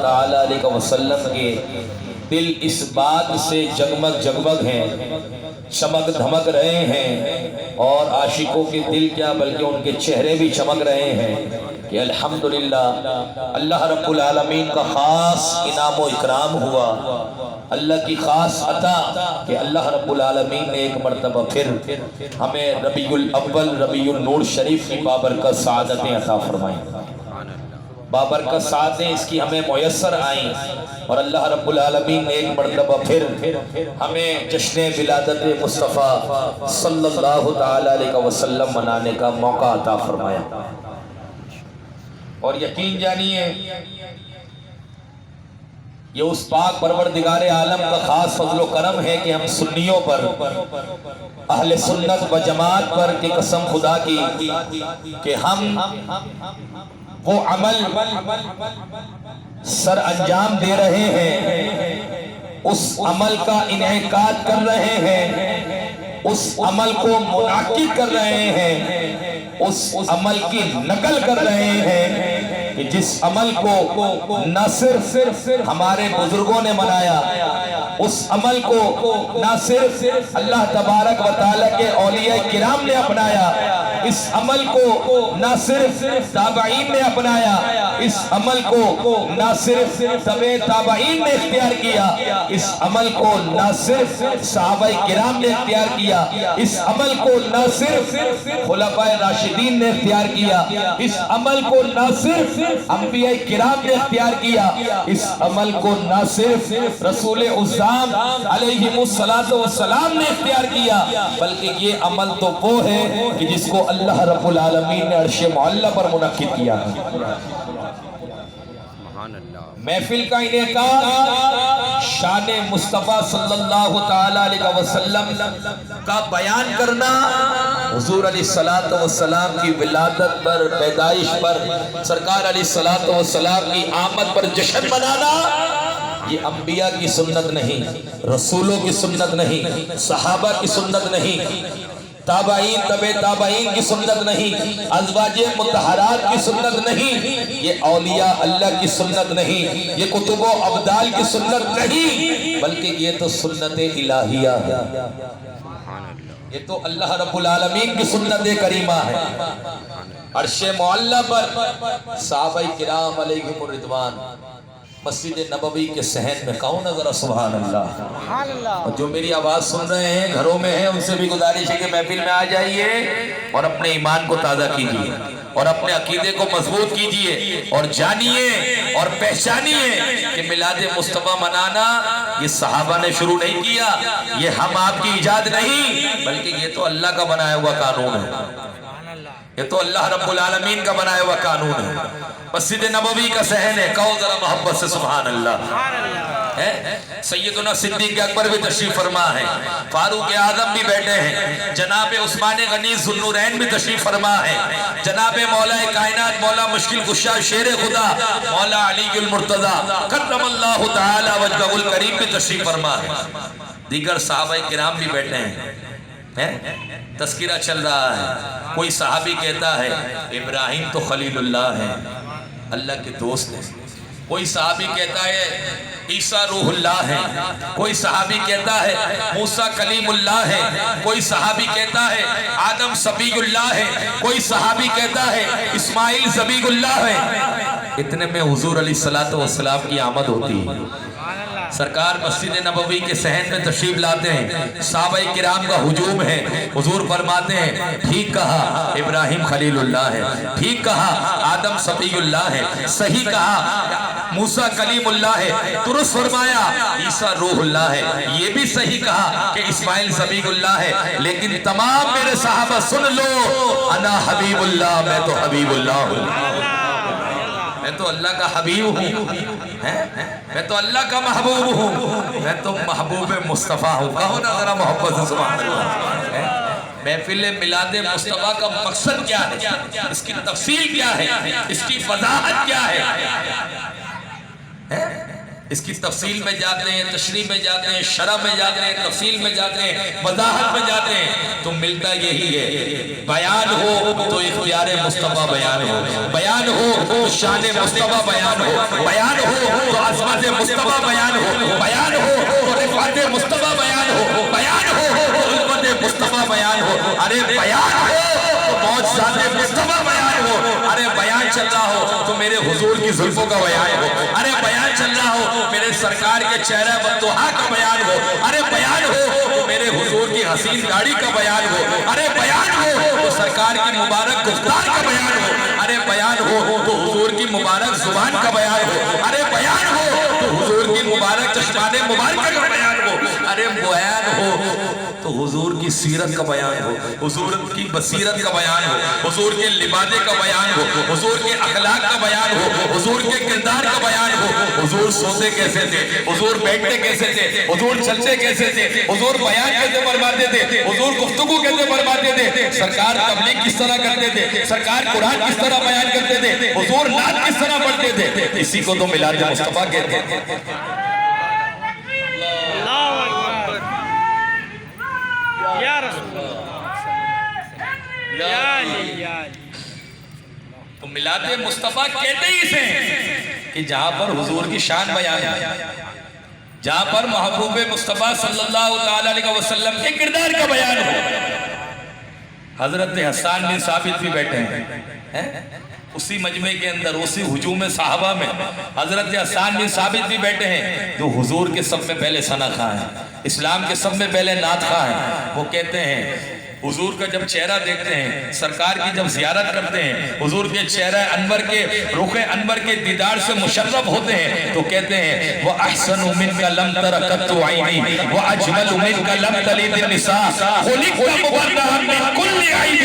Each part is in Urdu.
تعالیٰ علیہ وسلم کے دل اس بات سے جگمگ ہیں، چمک دھمک رہے ہیں، اور عاشقوں کے دل کیا بلکہ ان کے چہرے بھی چمک رہے ہیں کہ الحمدللہ اللہ رب العالمین کا خاص انعام و اکرام ہوا، اللہ کی خاص عطا کہ اللہ رب العالمین نے ایک مرتبہ پھر ہمیں ربیع الاول ربیع النور شریف کی بابرکت سعادتیں عطا فرمائیں، بابرکت سعادتیں اس کی ہمیں میسر آئیں، اور اللہ رب العالمین نے ایک مرتبہ پھر ہمیں جشن ولادت مصطفیٰ صلی اللہ تعالی علیہ وسلم منانے کا موقع عطا فرمایا۔ اور یقین جانیے یہ اس پاک پروردگار عالم کا خاص فضل و کرم ہے کہ ہم سنیوں پر، اہل سنت و جماعت پر کہ قسم خدا کی کہ ہم وہ عمل سر انجام دے رہے ہیں، اس عمل کا انعقاد کر رہے ہیں، اس عمل کو منعقد کر رہے ہیں، اس عمل کی نقل کر رہے ہیں کہ جس عمل کو نہ صرف ہمارے بزرگوں نے منایا، اس عمل کو نہ صرف اللہ تبارک و تعالیٰ کے اولیاء کرام نے اپنایا، اس عمل کو نہ صرف تابعین نے اپنایا، اس عمل کو نہ صرف تبع تابعین نے اختیار کیا، اس عمل کو نہ صرف صحابہ کرام نے اختیار کیا، اس عمل کو نہ صرف خلفائے راشدین نے اختیار کیا، اس عمل کو نہ صرف انبیاء کرام نے اختیار کیا، اس عمل کو نہ صرف رسول اعظم علیہ السلام نے اختیار کیا، بلکہ یہ عمل تو وہ ہے کہ جس کو اللہ رب العالمین نے عرش معلی پر منعقد کیا ہے۔ محفل کا انعقاد شان مصطفیٰ صلی اللہ تعالی علیہ وسلم کا بیان کرنا، حضور علیہ السلام کی ولادت پر، پیدائش پر، سرکار علیہ السلام کی آمد پر جشن منانا، یہ انبیاء کی سنت نہیں، رسولوں کی سنت نہیں، صحابہ کی سنت نہیں، تابعین تبع تابعین کی سنت نہیں، ازواج مطہرات کی سنت نہیں، یہ اولیاء اللہ کی سنت نہیں، یہ کتب و ابدال کی سنت نہیں، بلکہ یہ تو سنت الہیہ ہے، یہ تو اللہ رب العالمین کی سنت کریمہ ہے۔ عرش معلی پر صحابہ کرام علیہم الرضوان مسجد نبوی کے صحن میں کہوں نا ذرا سبحان اللہ، اور جو میری آواز سن رہے ہیں گھروں میں ہیں ان سے بھی گزارش ہے کہ محفل میں آ جائیے اور اپنے ایمان کو تازہ کیجیے اور اپنے عقیدے کو مضبوط کیجیے اور جانیے اور پہچانیے کہ میلاد مصطفیٰ منانا یہ صحابہ نے شروع نہیں کیا، یہ ہم آپ کی ایجاد نہیں، بلکہ یہ تو اللہ کا بنایا ہوا قانون ہے، یہ تو اللہ رب العالمین کا بنایا ہوا قانون ہے۔ مسجد نبوی کا صحن ہے، کہو ذرا محبت سے سبحان اللہ۔ سیدنا صدیق اکبر بھی تشریف فرما ہے، فاروق اعظم بھی بیٹھے ہیں، جناب عثمان غنی ذو النورین بھی تشریف فرما ہے، جناب مولا کائنات مولا مشکل کشا شیر خدا مولا علی المرتضی کرم اللہ تعالی وجہہ الکریم بھی تشریف فرما ہے، دیگر صحابہ کرام بھی بیٹھے ہیں، تذکرہ چل رہا ہے۔ کوئی صحابی کہتا ہے ابراہیم تو خلیل اللہ ہے، اللہ کے دوست ہیں، کوئی صحابی کہتا ہے عیسیٰ روح اللہ ہے، کوئی صحابی کہتا ہے موسیٰ کلیم اللہ ہے، کوئی صحابی کہتا ہے آدم صبی اللہ ہے، کوئی صحابی کہتا ہے اسماعیل ذبیح اللہ ہے۔ اتنے میں حضور علیہ السلام کی آمد ہوتی ہے، سرکار مسجد نبوی کے صحن میں تشریف لاتے ہیں، صحابہ کرام کا ہجوم ہے، حضور فرماتے ہیں ٹھیک کہا ابراہیم خلیل اللہ ہے، ٹھیک کہا آدم صفی اللہ ہے، صحیح کہا موسیٰ کلیم اللہ ہے، درست فرمایا عیسیٰ روح اللہ ہے، یہ بھی صحیح کہا کہ اسماعیل ذبیح اللہ ہے، لیکن تمام میرے صحابہ سن لو، انا حبیب اللہ، میں تو حبیب اللہ ہوں، میں تو اللہ کا حبیب ہوں، میں تو اللہ کا محبوب ہوں، میں تو محبوب مصطفیٰ ہوں، کہو نا ذرا محبت سے سبحان اللہ۔ محفل میلاد مصطفیٰ کا مقصد کیا ہے، اس کی تفصیل کیا ہے، اس کی وضاحت کیا ہے، اس کی تفصیل میں جاتے ہیں، تشریح میں جاتے ہیں، شرح میں جاتے ہیں، تفصیل میں جاتے ہیں، وضاحت میں جاتے ہیں، تو ملتا یہی ہے، بیان ہو تو اختیار مصطفیٰ بیان ہو، بیان ہو تو شان مصطفیٰ بیان ہو، بیان ہو رفعت مصطفیٰ بیان ہو تو رفعت مصطفیٰ بیان ہو تو رفعت مصطفیٰ بیان ہو، ارے بیان ہو تو موت ذات مصطفیٰ بیان ہو، ارے بیان چل رہا ہو تو میرے حضور کی زلفوں کا بیان ہو، ارے بیان چل رہا ہو میرے سرکار کے چہرہ بدوحا کا بیان ہو، ارے بیان ہو تو میرے حضور کی حسین داڑھی کا بیان ہو، ارے بیان ہو تو سرکار کی مبارک گفتار کا بیان ہو، ارے بیان ہو تو حضور کی مبارک زبان کا بیان ہو، ارے بیان ہو تو حضور کی مبارک چشمان مبارکہ کا بیان ہو، ارے بیان ہو تو حضور کی سیرت کا بیان ہو، حضور کی بصیرت کا بیان ہو، حضور کے لبادے کا بیان ہو، حضور کے اخلاق کا بیان ہو، حضور کے کردار کا بیان ہو، حضور سوتے کیسے تھے، حضور بیٹھتے کیسے تھے، حضور چلتے کیسے تھے، حضور بیان کیسے فرماتے تھے، حضور گفتگو کیسے فرماتے تھے، سرکار تبلیغ کس طرح کرتے تھے، سرکار قرآن کس طرح بیان کرتے تھے، حضور نعت کس طرح پڑھتے تھے، اسی کو تو میلاد مصطفیٰ کہتے ہیں۔ یا رسول اللہ یا علی تو میلاد مصطفیٰ کہتے ہی اسے کہ جہاں پر حضور کی شان بیان ہے، جہاں پر محبوب مصطفیٰ صلی اللہ علیہ وسلم کے کردار کا بیان ہو۔ حضرت حسان بن ثابت بھی بیٹھے ہیں اسی مجمع کے اندر، اسی ہجوم صحابہ میں حضرت حسان بن ثابت بھی بیٹھے ہیں جو حضور کے سب میں پہلے ثنا خواہ ہیں، اسلام کے سب میں پہلے نعت خواہ ہیں۔ وہ کہتے ہیں حضور کا جب چہرہ دیکھتے ہیں، سرکار کی جب زیارت کرتے ہیں، حضور کے چہرہ انور کے رخ انور کے دیدار سے مشرف ہوتے ہیں تو کہتے ہیں وَأَحْسَنُ مِنْكَ لَمْ تَرَ قَطُّ عَيْنِي وَأَجْمَلُ مِنْكَ لَمْ تَلِدِ النِّسَاءُ خُلِقْتَ مُبَرَّأً مِنْ كُلِّ عَيْبٍ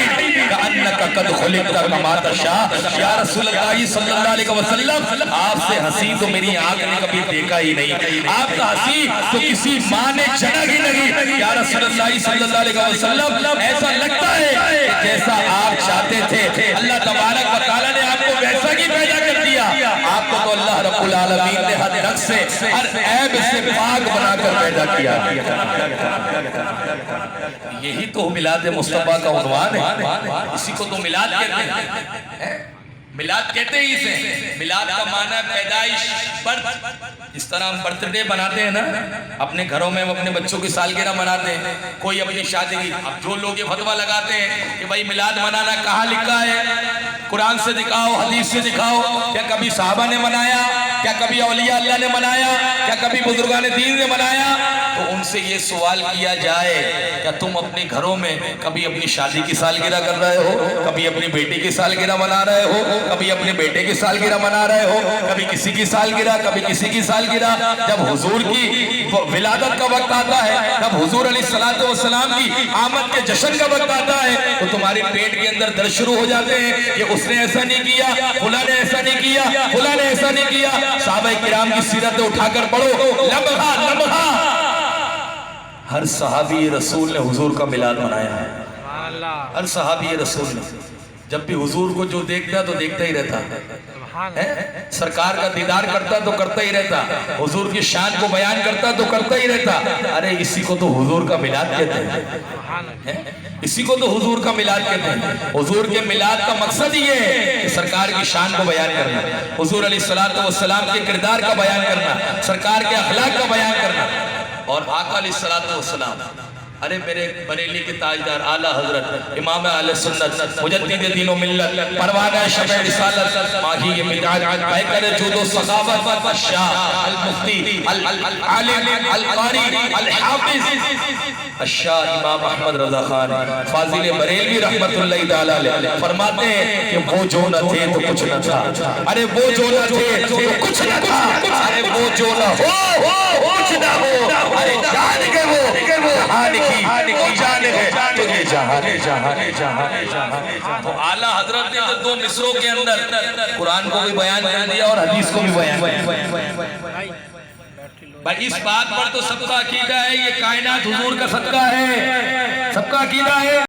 كَأَنَّكَ قَدْ خُلِقْتَ كَمَا تَشَاءُ۔ یا رسول اللہ صلی اللہ علیہ وسلم، آپ سے ہنسی تو میری آنکھ نے کبھی دیکھا ہی نہیں، آپ کا ہنسی تو کسی ماں نے جنا ہی نہیں۔ یا رسول اللہ صلی اللہ علیہ وسلم، ایسا لگتا ہے کہ جیسا آپ چاہتے تھے اللہ تبارک و تعالیٰ نے آپ کو ویسا ہی پیدا کر دیا۔ آپ کو تو اللہ رب العالمین نے ہر نقص سے ہر عیب سے پاک بنا کر پیدا کیا۔ یہی تو میلاد مصطفیٰ کا عنوان ہے، اسی کو تو میلاد کہتے ہیں۔ میلاد کہتے ہی اسے، میلاد کا معنی ہے پیدائش، برتھ۔ اس طرح ہم برتھ ڈے بناتے ہیں نا اپنے گھروں میں، اپنے بچوں کی سالگرہ مناتے ہیں، کوئی اپنی شادی کی، اب جو لوگ یہ فتویٰ لگاتے ہیں کہ بھائی میلاد منانا کہاں لکھا ہے، قرآن سے دکھاؤ، حدیث سے دکھاؤ، کیا کبھی صحابہ نے منایا، کیا کبھی اولیاء اللہ نے منایا، کیا کبھی بزرگان دین نے منایا؟ تو ان سے یہ سوال کیا جائے کیا تم اپنے گھروں میں کبھی اپنی شادی کی سالگرہ کر رہے ہو، کبھی اپنی بیٹی کی سالگرہ منا رہے ہو، کبھی اپنے بیٹے کی سالگرہ منا رہے ہو، کبھی کسی کی سالگرہ، کبھی کسی کی سالگرہ؟ جب حضور کی ولادت کا وقت آتا ہے، جب حضور علیہ السلام کی آمد کے جشن کا وقت آتا ہے تو تمہارے پیٹ کے اندر درد شروع ہو جاتے ہیں کہ اس نے ایسا نہیں کیا، فلاں نے ایسا نہیں کیا، فلاں نے ایسا نہیں کیا۔ صحابہ کرام کی سیرت اٹھا کر پڑھو، لمحہ لمحہ ہر صحابی رسول نے حضور کا میلاد منایا ہے، ہر صحابی رسول نے۔ جب بھی حضور کو جو دیکھتا تو دیکھتا ہی رہتا ہے، سرکار کا دیدار کرتا تو کرتا ہی رہتا، حضور کی شان کو بیان کرتا تو کرتا ہی رہتا۔ ارے اسی کو تو حضور کا میلاد کہتے ہیں، اسی کو تو حضور کا میلاد کہتے ہیں۔ حضور کے میلاد کا مقصد یہ ہے کہ سرکار کی شان کو بیان کرنا، حضور علیہ السلام کے کردار کا بیان کرنا، سرکار کے اخلاق کا بیان کرنا۔ اور آقا علیہ السلام، ارے میرے بریلی کے تاجدار اعلیٰ حضرت امام اہل سنت مجدد دین و ملت پروانہ شمع رسالت ماہی مدعات پیکر جود و ثقافت الشاہ المفتی العالم القاری الحافظ الشاہ امام احمد رضا خان فاضل بریلوی رحمت اللہ تعالی علیہ فرماتے ہیں کہ وہ جو نہ تھے تو کچھ نہ تھا، ارے وہ جو نہ تھے تو کچھ نہ تھا، ارے وہ جو نہ ہو کچھ نہ ہو، ارے جان کے وہ جہان کی جان ہے تو یہ جہان۔ تو اعلیٰ حضرت نے دو مصروں کے اندر قرآن کو بھی بیان کر دیا اور حدیث کو بھی بیان کر دیا۔ بھائی اس بات پر تو سب کا عقیدہ ہے، یہ کائنات حضور کا صدقہ ہے، سب کا عقیدہ ہے۔